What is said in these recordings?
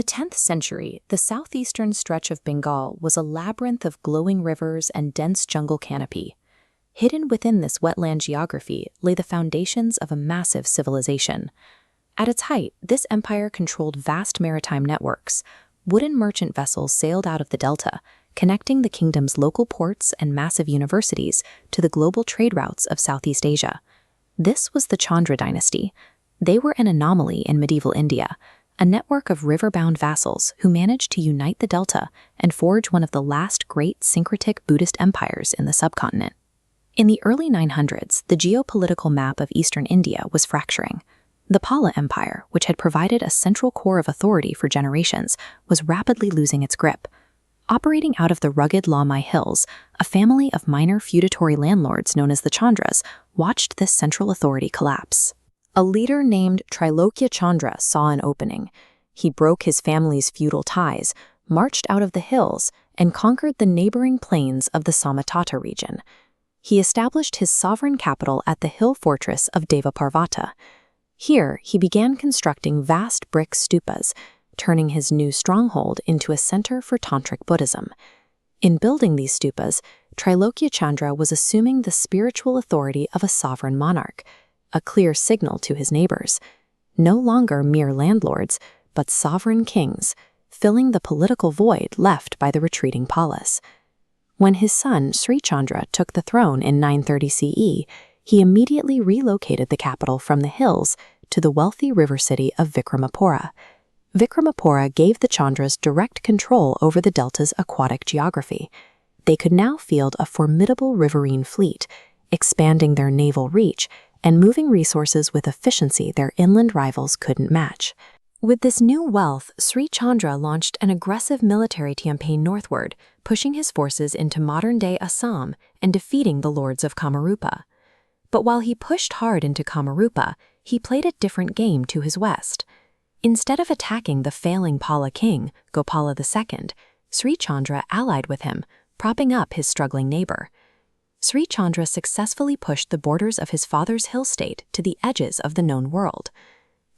10th century, the southeastern stretch of Bengal was a labyrinth of glowing rivers and dense jungle canopy. Hidden within this wetland geography lay the foundations of a massive civilization. At its height, this empire controlled vast maritime networks. Wooden merchant vessels sailed out of the delta, connecting the kingdom's local ports and massive universities to the global trade routes of Southeast Asia. This was the Chandra Dynasty. They were an anomaly in medieval India, a network of river-bound vassals who managed to unite the delta and forge one of the last great syncretic Buddhist empires in the subcontinent. In the early 900s, the geopolitical map of eastern India was fracturing. The Pala Empire, which had provided a central core of authority for generations, was rapidly losing its grip. Operating out of the rugged Lamai hills, a family of minor feudatory landlords known as the Chandras watched this central authority collapse. A leader named Trailokyachandra saw an opening. He broke his family's feudal ties, marched out of the hills, and conquered the neighboring plains of the Samatata region. He established his sovereign capital at the hill fortress of Devaparvata. Here, he began constructing vast brick stupas, turning his new stronghold into a center for Tantric Buddhism. In building these stupas, Trailokyachandra was assuming the spiritual authority of a sovereign monarch, a clear signal to his neighbors. No longer mere landlords, but sovereign kings, filling the political void left by the retreating Palas. When his son Srichandra took the throne in 930 CE, he immediately relocated the capital from the hills to the wealthy river city of Vikramapura. Vikramapura gave the Chandras direct control over the delta's aquatic geography. They could now field a formidable riverine fleet, expanding their naval reach and moving resources with efficiency their inland rivals couldn't match. With this new wealth, Srichandra launched an aggressive military campaign northward, pushing his forces into modern-day Assam and defeating the lords of Kamarupa. But while he pushed hard into Kamarupa, he played a different game to his west. Instead of attacking the failing Pala king, Gopala II, Srichandra allied with him, propping up his struggling neighbor. Srichandra successfully pushed the borders of his father's hill state to the edges of the known world.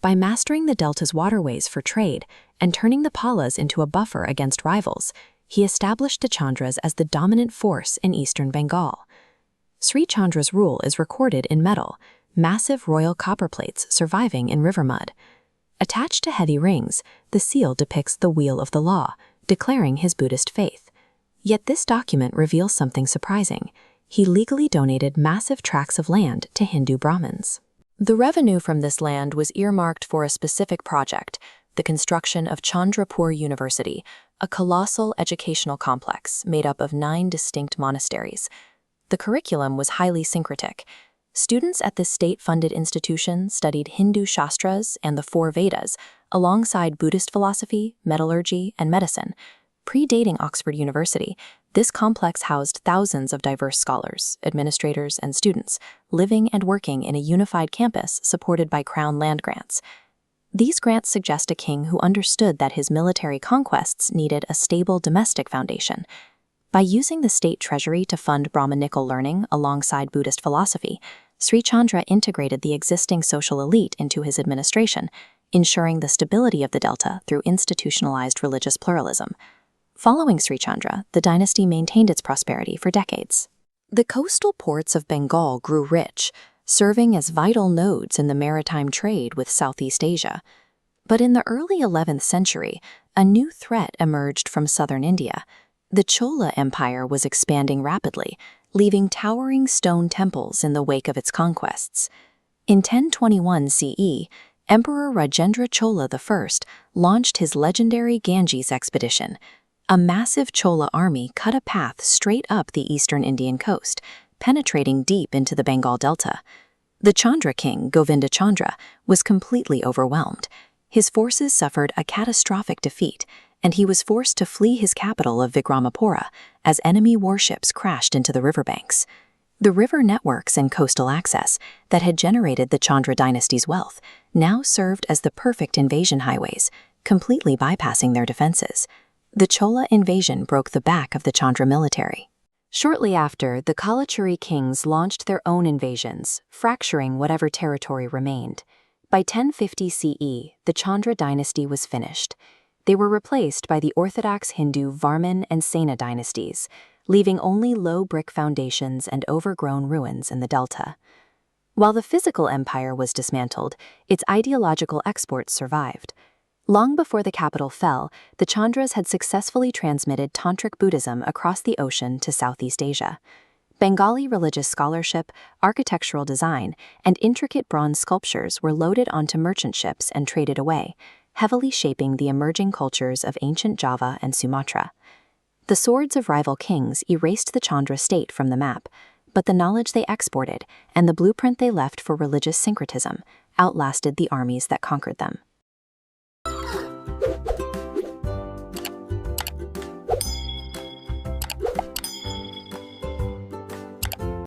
By mastering the delta's waterways for trade and turning the Palas into a buffer against rivals, he established the Chandras as the dominant force in eastern Bengal. Srichandra's rule is recorded in metal, massive royal copper plates surviving in river mud. Attached to heavy rings, the seal depicts the wheel of the law, declaring his Buddhist faith. Yet this document reveals something surprising. He legally donated massive tracts of land to Hindu Brahmins. The revenue from this land was earmarked for a specific project, the construction of Chandrapur University, a colossal educational complex made up of 9 distinct monasteries. The curriculum was highly syncretic. Students at this state-funded institution studied Hindu Shastras and the 4 Vedas, alongside Buddhist philosophy, metallurgy, and medicine. Predating Oxford University, this complex housed thousands of diverse scholars, administrators, and students, living and working in a unified campus supported by Crown land grants. These grants suggest a king who understood that his military conquests needed a stable domestic foundation. By using the state treasury to fund Brahmanical learning alongside Buddhist philosophy, Srichandra integrated the existing social elite into his administration, ensuring the stability of the delta through institutionalized religious pluralism. Following Srichandra, the dynasty maintained its prosperity for decades. The coastal ports of Bengal grew rich, serving as vital nodes in the maritime trade with Southeast Asia. But in the early 11th century, a new threat emerged from southern India. The Chola Empire was expanding rapidly, leaving towering stone temples in the wake of its conquests. In 1021 CE, Emperor Rajendra Chola I launched his legendary Ganges expedition. A massive Chola army cut a path straight up the eastern Indian coast, penetrating deep into the Bengal Delta. The Chandra king, Govindachandra, was completely overwhelmed. His forces suffered a catastrophic defeat, and he was forced to flee his capital of Vikramapura as enemy warships crashed into the riverbanks. The river networks and coastal access that had generated the Chandra dynasty's wealth now served as the perfect invasion highways, completely bypassing their defenses. The Chola invasion broke the back of the Chandra military. Shortly after, the Kalachuri kings launched their own invasions, fracturing whatever territory remained. By 1050 CE, the Chandra dynasty was finished. They were replaced by the orthodox Hindu Varman and Sena dynasties, leaving only low brick foundations and overgrown ruins in the delta. While the physical empire was dismantled, its ideological exports survived. Long before the capital fell, the Chandras had successfully transmitted Tantric Buddhism across the ocean to Southeast Asia. Bengali religious scholarship, architectural design, and intricate bronze sculptures were loaded onto merchant ships and traded away, heavily shaping the emerging cultures of ancient Java and Sumatra. The swords of rival kings erased the Chandra state from the map, but the knowledge they exported and the blueprint they left for religious syncretism outlasted the armies that conquered them.